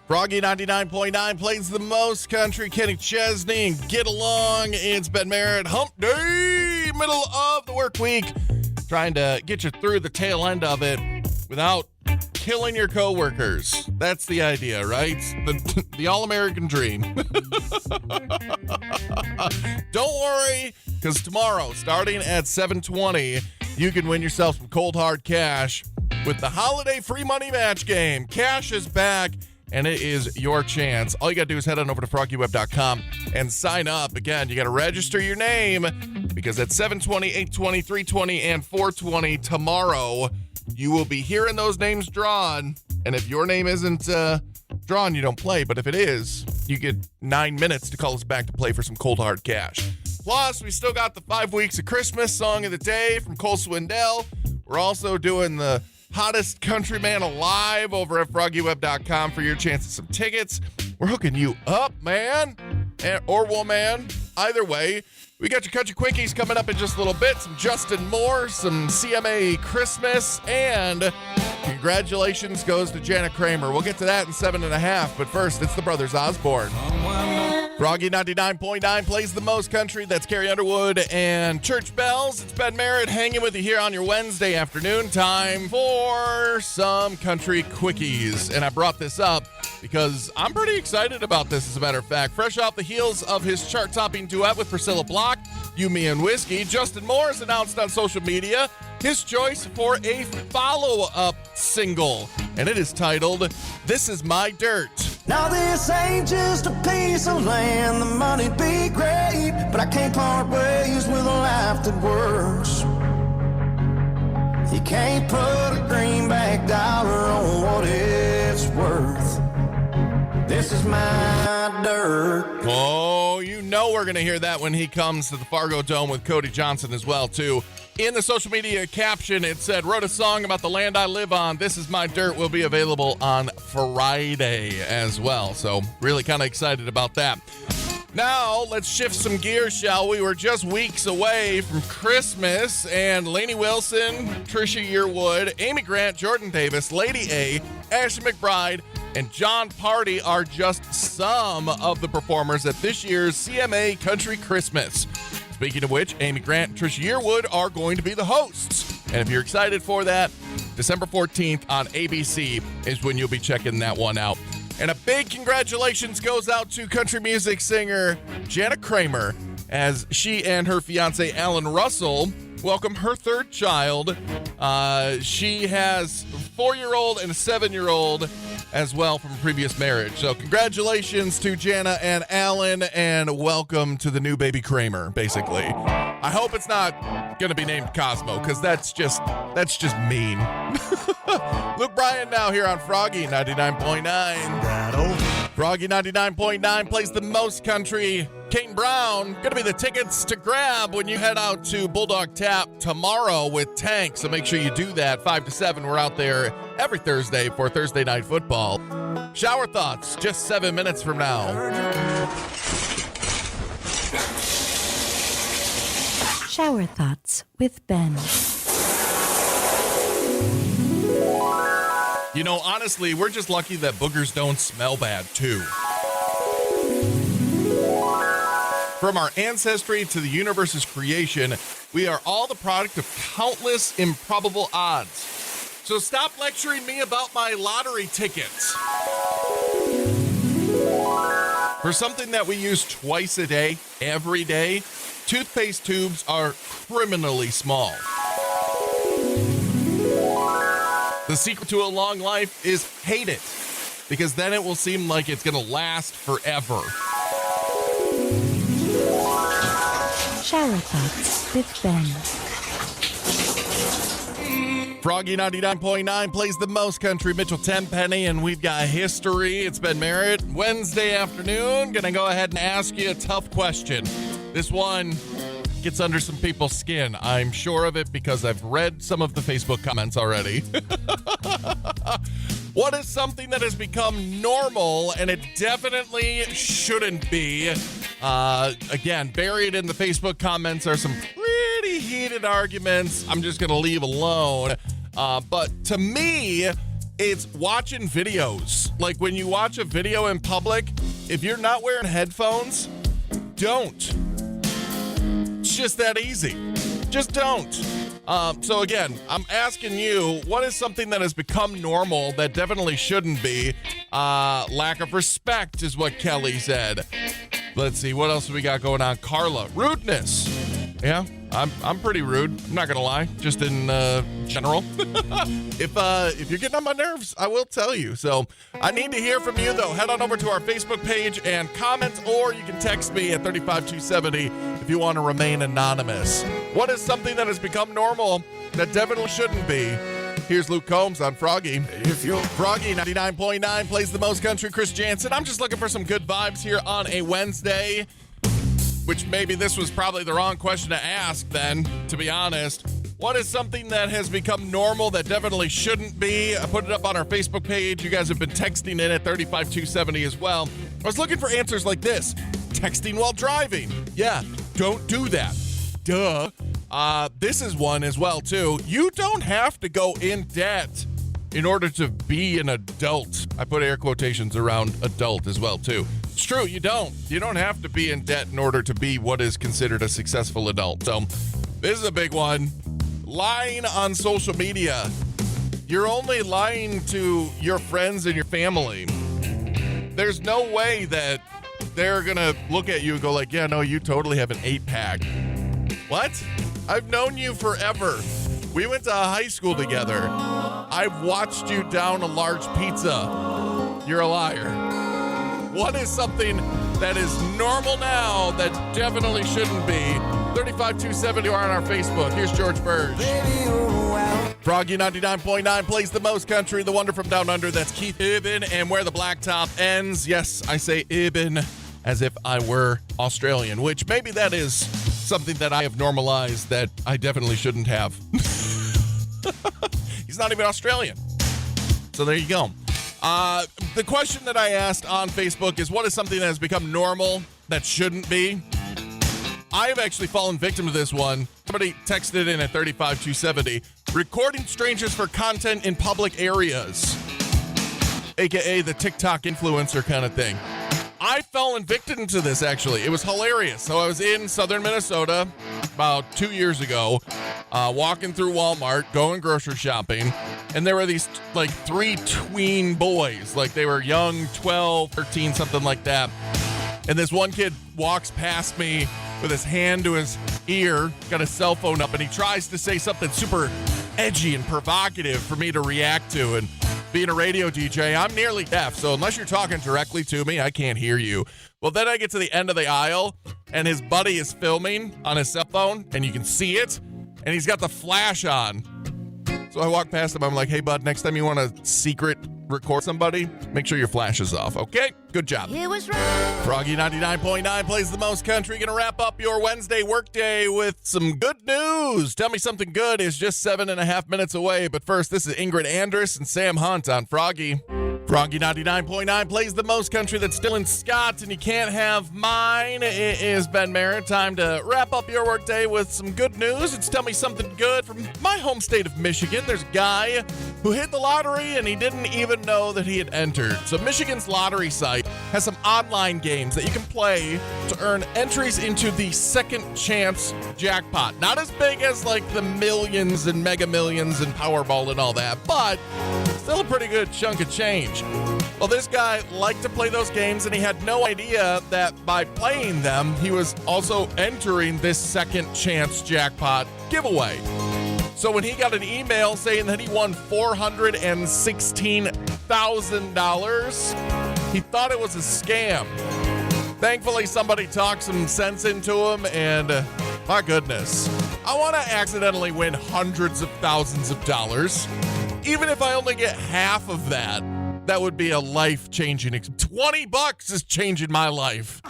Froggy 99.9 plays the most country. Kenny Chesney and Get Along. It's Ben Merritt. Hump day, middle of the work week. Trying to get you through the tail end of it without killing your coworkers. That's the idea, right? The all-American dream. Don't worry, because tomorrow, starting at 7:20, you can win yourself some cold hard cash with the holiday free money match game. Cash is back, and it is your chance. All you got to do is head on over to FroggyWeb.com and sign up. Again, you got to register your name because at 7:20, 8:20, 3:20, and 4:20 tomorrow, you will be hearing those names drawn. And if your name isn't drawn, you don't play. But if it is, you get 9 minutes to call us back to play for some cold hard cash. Plus, we still got the 5 weeks of Christmas song of the day from Cole Swindell. We're also doing the hottest countryman alive over at FroggyWeb.com for your chance at some tickets. We're hooking you up, man, or woman. Either way, we got your Country Quickies coming up in just a little bit. Some Justin Moore, some CMA Christmas, and congratulations goes to Jana Kramer. We'll get to that in 7.5, but first, it's the Brothers Osborne. Froggy 99.9 plays the most country. That's Carrie Underwood and Church Bells. It's Ben Merritt hanging with you here on your Wednesday afternoon. Time for some Country Quickies. And I brought this up because I'm pretty excited about this, as a matter of fact. Fresh off the heels of his chart-topping duet with Priscilla Block, You, Me, and Whiskey, Justin Moore has announced on social media his choice for a follow-up single. And it is titled, This Is My Dirt. Now this ain't just a piece of land, the money'd be great, but I can't part ways with a life that works. You can't put a greenback dollar on what it's worth. This is my dirt. Oh, you know we're going to hear that when he comes to the Fargo Dome with Cody Johnson as well, too. In the social media caption, it said, wrote a song about the land I live on. This Is My Dirt will be available on Friday as well. So really kind of excited about that. Now, let's shift some gears, shall we? We're just weeks away from Christmas, and Lainey Wilson, Trisha Yearwood, Amy Grant, Jordan Davis, Lady A, Ashley McBride, and John Party are just some of the performers at this year's CMA Country Christmas. Speaking of which, Amy Grant and Trisha Yearwood are going to be the hosts. And if you're excited for that, December 14th on ABC is when you'll be checking that one out. And a big congratulations goes out to country music singer Jana Kramer as she and her fiance Alan Russell welcome her third child. She has a 4-year-old and a 7-year-old as well from a previous marriage. So congratulations to Jana and Alan, and welcome to the new baby Kramer, basically. I hope it's not going to be named Cosmo, because that's just mean. Luke Bryan now here on Froggy 99.9. Froggy 99.9 plays the most country. Kate Brown, going to be the tickets to grab when you head out to Bulldog Tap tomorrow with Tank. So make sure you do that. 5 to 7, we're out there every Thursday for Thursday Night Football. Shower thoughts, just 7 minutes from now. Shower thoughts with Ben. You know, honestly, we're just lucky that boogers don't smell bad, too. From our ancestry to the universe's creation, we are all the product of countless improbable odds. So stop lecturing me about my lottery tickets. For something that we use twice a day, every day, toothpaste tubes are criminally small. The secret to a long life is hate it, because then it will seem like it's going to last forever. Shower thoughts with Ben. Froggy 99.9 plays the most country. Mitchell Tenpenny, and we've got history. It's Ben Merritt. Wednesday afternoon, going to go ahead and ask you a tough question. This one gets under some people's skin. I'm sure of it because I've read some of the Facebook comments already. What is something that has become normal and it definitely shouldn't be? Again, buried in the Facebook comments are some pretty heated arguments I'm just going to leave alone. But to me, It's watching videos. Like when you watch a video in public, if you're not wearing headphones, don't. It's just that easy. Just don't. So again, I'm asking you, what is something that has become normal that definitely shouldn't be? Lack of respect is what Kelly said. Let's see, what else we got going on? Carla, rudeness. Yeah, I'm pretty rude. I'm not gonna lie, just in general. If you're getting on my nerves, I will tell you. So I need to hear from you though. Head on over to our Facebook page and comment, or you can text me at 35270 if you want to remain anonymous. What is something that has become normal that definitely shouldn't be? Here's Luke Combs on Froggy. If you're Froggy 99.9 plays the most country. Chris Jansen. I'm just looking for some good vibes here on a Wednesday. Which maybe this was probably the wrong question to ask then, to be honest. What is something that has become normal that definitely shouldn't be? I put it up on our Facebook page. You guys have been texting in at 35270 as well. I was looking for answers like this. Texting while driving. Yeah, don't do that. Duh. This is one as well, too. You don't have to go in debt in order to be an adult. I put air quotations around adult as well, too. It's true, you don't. You don't have to be in debt in order to be what is considered a successful adult. So this is a big one. Lying on social media. You're only lying to your friends and your family. There's no way that they're going to look at you and go like, yeah, no, you totally have an 8-pack. What? I've known you forever. We went to high school together. I've watched you down a large pizza. You're a liar. What is something that is normal now that definitely shouldn't be? 35270 or on our Facebook. Here's George Burge. Froggy 99.9 plays the most country. The wonder from down under. That's Keith Ibn and Where the Blacktop Ends. Yes, I say Ibn as if I were Australian, which maybe that is something that I have normalized that I definitely shouldn't have. He's not even Australian. So there you go. The question that I asked on Facebook is, what is something that has become normal that shouldn't be? I have actually fallen victim to this one. Somebody texted in at 35270. Recording strangers for content in public areas. AKA the TikTok influencer kind of thing. I fell victim to this, actually. It was hilarious. So I was in southern Minnesota about 2 years ago, walking through Walmart, going grocery shopping, and there were these, like, 3 tween boys. Like, they were young, 12, 13, something like that. And this one kid walks past me with his hand to his ear, got his cell phone up, and he tries to say something super edgy and provocative for me to react to. And being a radio DJ, I'm nearly deaf, so unless you're talking directly to me, I can't hear you. Well, then I get to the end of the aisle, and his buddy is filming on his cell phone, and you can see it, and he's got the flash on. So I walk past him, I'm like, hey, bud, next time you want to secret record somebody, make sure your flash is off, okay? Good job. It was right. Froggy 99.9 plays the most country. Gonna wrap up your Wednesday workday with some good news. Tell Me Something Good is just 7.5 minutes away. But first, this is Ingrid Andress and Sam Hunt on Froggy. Froggy 99.9 plays the most country that's still in Scott, and you can't have mine. It is Ben Merritt. Time to wrap up your workday with some good news. It's Tell Me Something Good from my home state of Michigan. There's a guy who hit the lottery, and he didn't even know that he had entered. So Michigan's lottery site has some online games that you can play to earn entries into the second chance jackpot. Not as big as like the millions and mega millions and Powerball and all that, but still a pretty good chunk of change. Well, this guy liked to play those games, and he had no idea that by playing them, he was also entering this second chance jackpot giveaway. So when he got an email saying that he won $416,000, he thought it was a scam. Thankfully, somebody talked some sense into him, and my goodness, I want to accidentally win hundreds of thousands of dollars. Even if I only get half of that, that would be a life-changing. $20 is changing my life.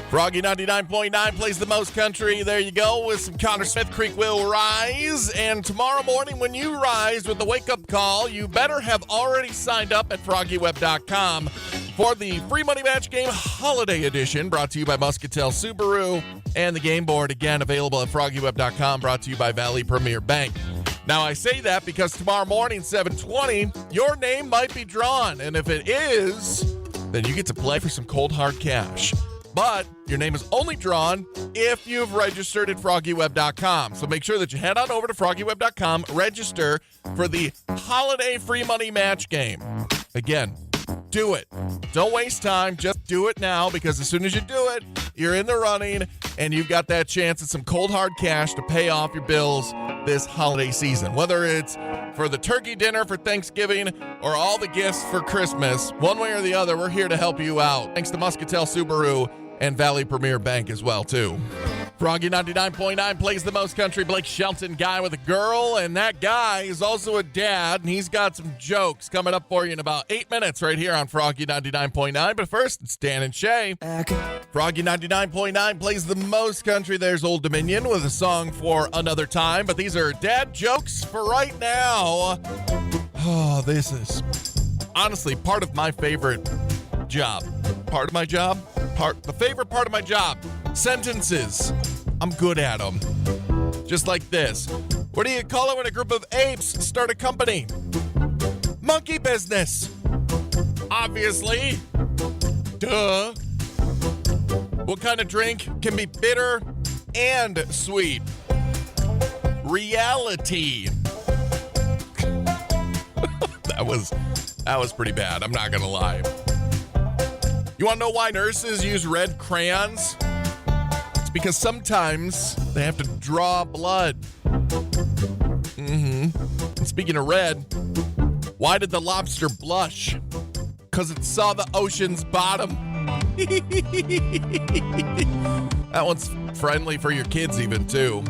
Froggy 99.9 plays the most country. There you go with some Connor Smith. Creek will rise. And tomorrow morning when you rise with the wake-up call, you better have already signed up at FroggyWeb.com for the Free Money Match Game Holiday Edition, brought to you by Muscatel Subaru. And the game board, again, available at FroggyWeb.com, brought to you by Valley Premier Bank. Now, I say that because tomorrow morning, 7:20, your name might be drawn. And if it is, then you get to play for some cold, hard cash. But your name is only drawn if you've registered at FroggyWeb.com. So make sure that you head on over to FroggyWeb.com, register for the Holiday Free Money Match game. Again, do it. Don't waste time. Just do it now, because as soon as you do it, you're in the running and you've got that chance at some cold, hard cash to pay off your bills this holiday season. Whether it's for the turkey dinner for Thanksgiving or all the gifts for Christmas, one way or the other, we're here to help you out. Thanks to Muscatel Subaru and Valley Premier Bank as well, too. Froggy 99.9 plays the most country. Blake Shelton, guy with a girl, and that guy is also a dad, and he's got some jokes coming up for you in about 8 minutes right here on Froggy 99.9. But first, it's Dan and Shay. Froggy 99.9 plays the most country. There's Old Dominion with a song for another time, but these are dad jokes for right now. Oh, this is honestly part of my favorite job. Part of my job? The favorite part of my job. Sentences. I'm good at them. Just like this. What do you call it when a group of apes start a company? Monkey business. Obviously. Duh. What kind of drink can be bitter and sweet? Reality. That was pretty bad. I'm not gonna lie. You want to know why nurses use red crayons? It's because sometimes they have to draw blood. And speaking of red, why did the lobster blush? Because it saw the ocean's bottom. That one's friendly for your kids even, too.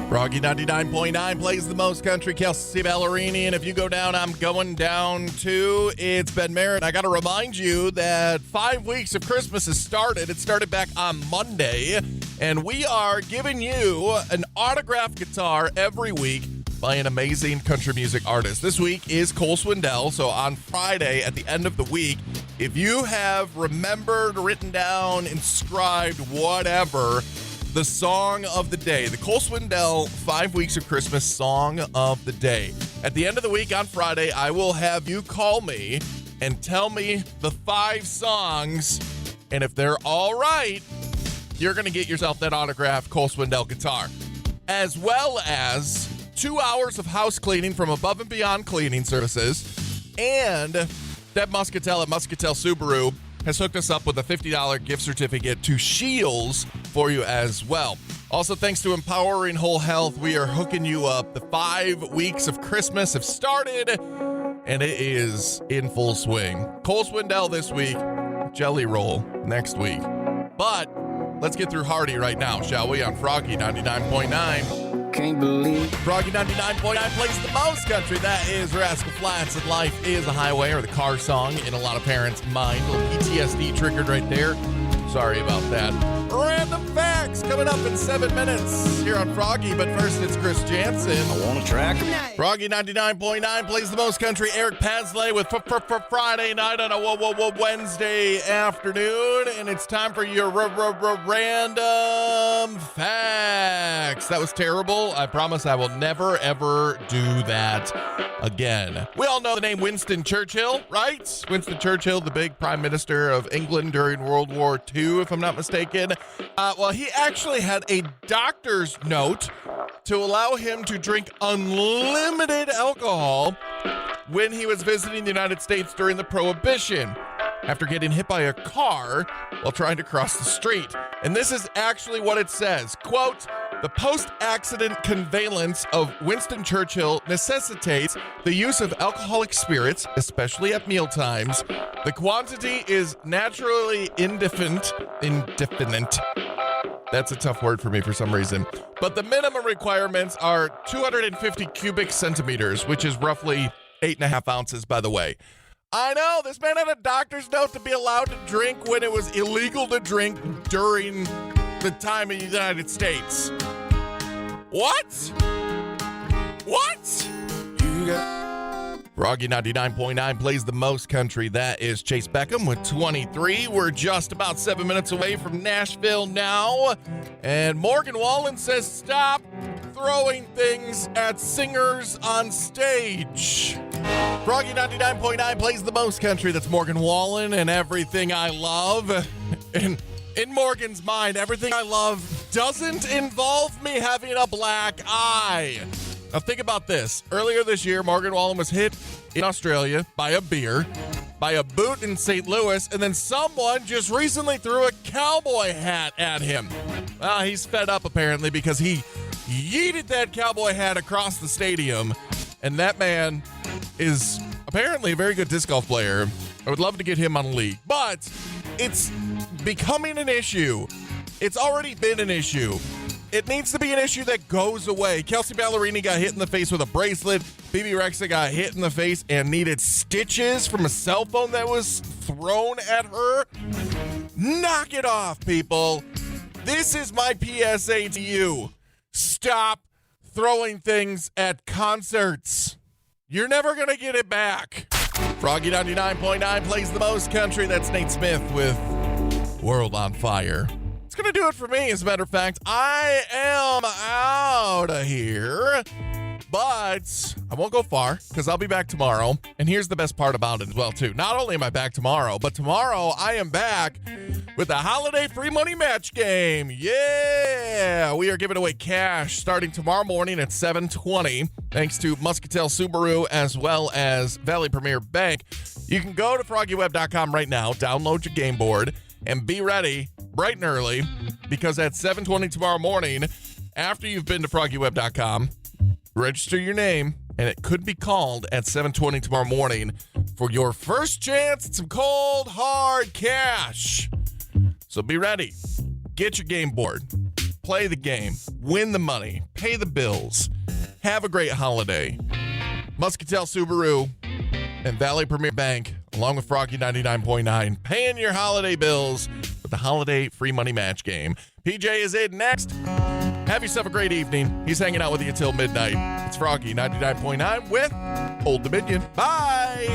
Froggy 99.9 plays the most country. Kelsey Ballerini, and if you go down, I'm going down too. It's Ben Merritt. I got to remind you that 5 weeks of Christmas has started. It started back on Monday, and we are giving you an autographed guitar every week by an amazing country music artist. This week is Cole Swindell, so on Friday at the end of the week, if you have remembered, written down, inscribed, whatever, the song of the day, the Cole Swindell 5 Weeks of Christmas Song of the Day. At the end of the week on Friday, I will have you call me and tell me the 5 songs, and if they're all right, you're going to get yourself that autographed Cole Swindell guitar, as well as 2 hours of house cleaning from Above and Beyond Cleaning Services, and Deb Muscatel at Muscatel Subaru has hooked us up with a $50 gift certificate to Shields for you as well. Also, thanks to Empowering Whole Health, we are hooking you up. The 5 weeks of Christmas have started, and it is in full swing. Cole Swindell this week, Jelly Roll next week. But let's get through Hardy right now, shall we, on Froggy 99.9. Can't believe Froggy 99.9 plays the most country. That is Rascal Flatts, and Life is a Highway, or the car song in a lot of parents' mind. A little PTSD triggered right there. Sorry about that. Random facts coming up in 7 minutes here on Froggy, but first it's Chris Jansen. I want to track him. Froggy 99.9 plays the most country. Eric Pasley with Friday night on a Wednesday afternoon, and it's time for your random facts. That was terrible. I promise I will never, ever do that again. We all know the name Winston Churchill, right? Winston Churchill, the big prime minister of England during World War II, if I'm not mistaken. Well, he actually had a doctor's note to allow him to drink unlimited alcohol when he was visiting the United States during the Prohibition, after getting hit by a car while trying to cross the street. And this is actually what it says. Quote, "The post-accident conveyance of Winston Churchill necessitates the use of alcoholic spirits, especially at mealtimes. The quantity is naturally indefinite. That's a tough word for me for some reason. But the minimum requirements are 250 cubic centimeters, which is roughly 8.5 ounces, by the way." I know, this man had a doctor's note to be allowed to drink when it was illegal to drink during the time in the United States. What? You got... Froggy 99.9 plays the most country. That is Chase Beckham with 23. We're just about 7 minutes away from Nashville now. And Morgan Wallen says stop. throwing things at singers on stage. Froggy 99.9 plays the most country. That's Morgan Wallen and Everything I Love. And in Morgan's mind, everything I love doesn't involve me having a black eye. Now think about this. Earlier this year, Morgan Wallen was hit in Australia by a beer, by a boot in St. Louis, and then someone just recently threw a cowboy hat at him. Well, he's fed up apparently because he yeeted that cowboy hat across the stadium, and that man is apparently a very good disc golf player. I would love to get him on a league, but it's becoming an issue. It's already been an issue. It needs to be an issue that goes away. Kelsey Ballerini got hit in the face with a bracelet. BB Rexa got hit in the face and needed stitches from a cell phone that was thrown at her. Knock it off, people. This is my PSA to you. Stop throwing things at concerts. You're never going to get it back. Froggy 99.9 plays the most country. That's Nate Smith with World on Fire. It's going to do it for me. As a matter of fact, I am out of here, but I won't go far because I'll be back tomorrow. And here's the best part about it as well, too. Not only am I back tomorrow, but tomorrow I am back with the holiday free money match game. Yeah! We are giving away cash starting tomorrow morning at 7:20, thanks to Muscatel Subaru as well as Valley Premier Bank. You can go to FroggyWeb.com right now, download your game board, and be ready bright and early, because at 7:20 tomorrow morning, after you've been to FroggyWeb.com, register your name, and it could be called at 7:20 tomorrow morning for your first chance at some cold, hard cash. So be ready. Get your game board. Play the game. Win the money. Pay the bills. Have a great holiday. Muscatel Subaru and Valley Premier Bank, along with Froggy 99.9, paying your holiday bills with the holiday free money match game. PJ is in next. Have yourself a great evening. He's hanging out with you till midnight. It's Froggy 99.9 with Old Dominion. Bye.